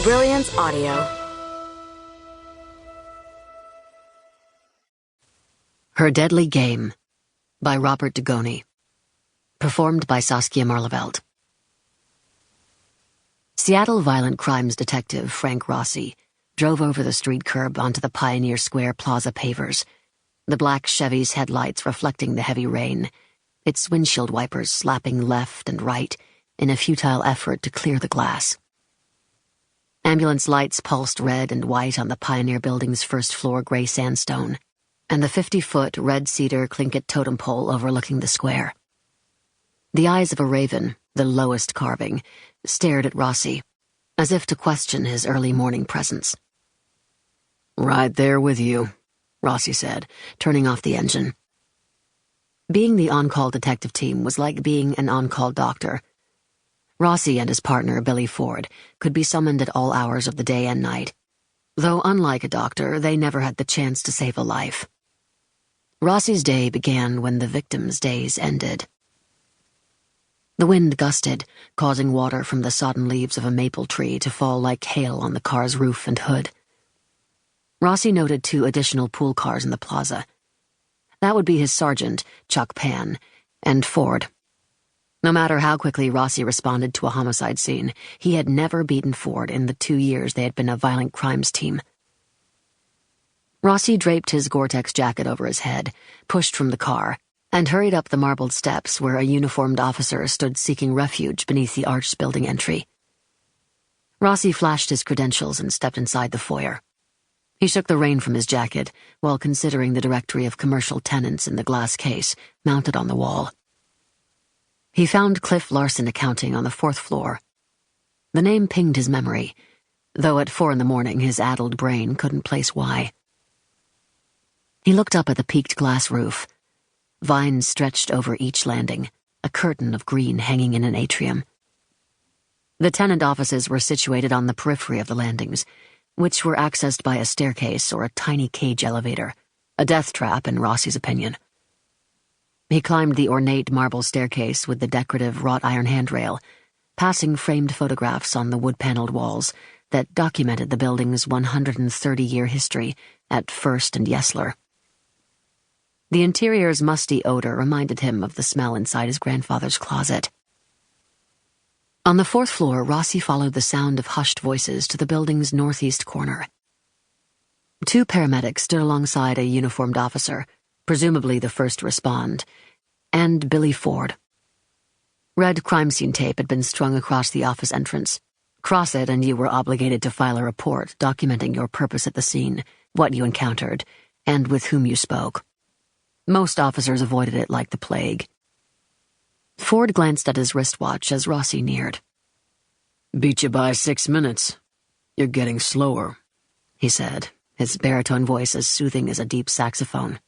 Brilliance Audio. Her Deadly Game by Robert Dugoni. Performed by Saskia Marleveld. Seattle violent crimes detective Frank Rossi drove over the street curb onto the Pioneer Square Plaza pavers, the black Chevy's headlights reflecting the heavy rain, its windshield wipers slapping left and right in a futile effort to clear the glass. Ambulance lights pulsed red and white on the Pioneer Building's first-floor gray sandstone, and the 50-foot red cedar Tlingit totem pole overlooking the square. The eyes of a raven, the lowest carving, stared at Rossi, as if to question his early morning presence. "Right there with you," Rossi said, turning off the engine. Being the on-call detective team was like being an on-call doctor. Rossi and his partner, Billy Ford, could be summoned at all hours of the day and night, though unlike a doctor, they never had the chance to save a life. Rossi's day began when the victim's days ended. The wind gusted, causing water from the sodden leaves of a maple tree to fall like hail on the car's roof and hood. Rossi noted 2 additional pool cars in the plaza. That would be his sergeant, Chuck Pan, and Ford. No matter how quickly Rossi responded to a homicide scene, he had never beaten Ford in the 2 years they had been a violent crimes team. Rossi draped his Gore-Tex jacket over his head, pushed from the car, and hurried up the marbled steps where a uniformed officer stood seeking refuge beneath the arched building entry. Rossi flashed his credentials and stepped inside the foyer. He shook the rain from his jacket while considering the directory of commercial tenants in the glass case mounted on the wall. He found Cliff Larson Accounting on the 4th floor. The name pinged his memory, though at 4 a.m. his addled brain couldn't place why. He looked up at the peaked glass roof. Vines stretched over each landing, a curtain of green hanging in an atrium. The tenant offices were situated on the periphery of the landings, which were accessed by a staircase or a tiny cage elevator, a death trap in Rossi's opinion. He climbed the ornate marble staircase with the decorative wrought iron handrail, passing framed photographs on the wood-paneled walls that documented the building's 130-year history at First and Yesler. The interior's musty odor reminded him of the smell inside his grandfather's closet. On the 4th floor, Rossi followed the sound of hushed voices to the building's northeast corner. 2 paramedics stood alongside a uniformed officer, presumably the first to respond, and Billy Ford. Red crime scene tape had been strung across the office entrance. Cross it and you were obligated to file a report documenting your purpose at the scene, what you encountered, and with whom you spoke. Most officers avoided it like the plague. Ford glanced at his wristwatch as Rossi neared. "Beat you by 6 minutes. You're getting slower," he said, his baritone voice as soothing as a deep saxophone.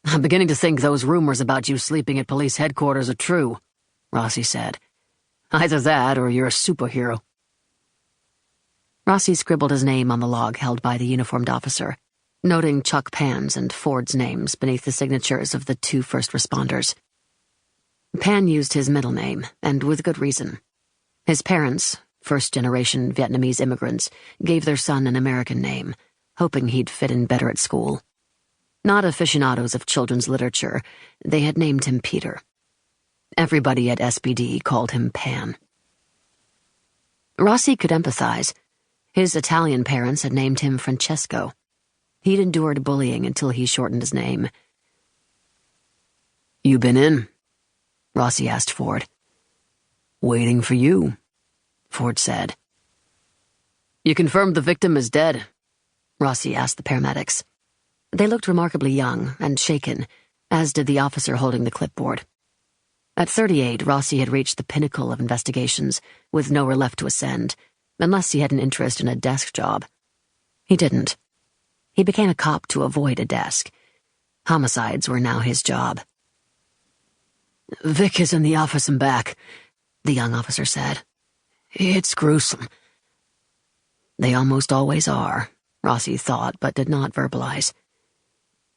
"I'm beginning to think those rumors about you sleeping at police headquarters are true," Rossi said. "Either that or you're a superhero." Rossi scribbled his name on the log held by the uniformed officer, noting Chuck Pan's and Ford's names beneath the signatures of the 2 first responders. Pan used his middle name, and with good reason. His parents, first-generation Vietnamese immigrants, gave their son an American name, hoping he'd fit in better at school. Not aficionados of children's literature, they had named him Peter. Everybody at SBD called him Pan. Rossi could empathize. His Italian parents had named him Francesco. He'd endured bullying until he shortened his name. "You been in?" Rossi asked Ford. "Waiting for you," Ford said. "You confirmed the victim is dead?" Rossi asked the paramedics. They looked remarkably young and shaken, as did the officer holding the clipboard. At 38, Rossi had reached the pinnacle of investigations, with nowhere left to ascend, unless he had an interest in a desk job. He didn't. He became a cop to avoid a desk. Homicides were now his job. "Vic is in the office and back," the young officer said. "It's gruesome." They almost always are, Rossi thought, but did not verbalize.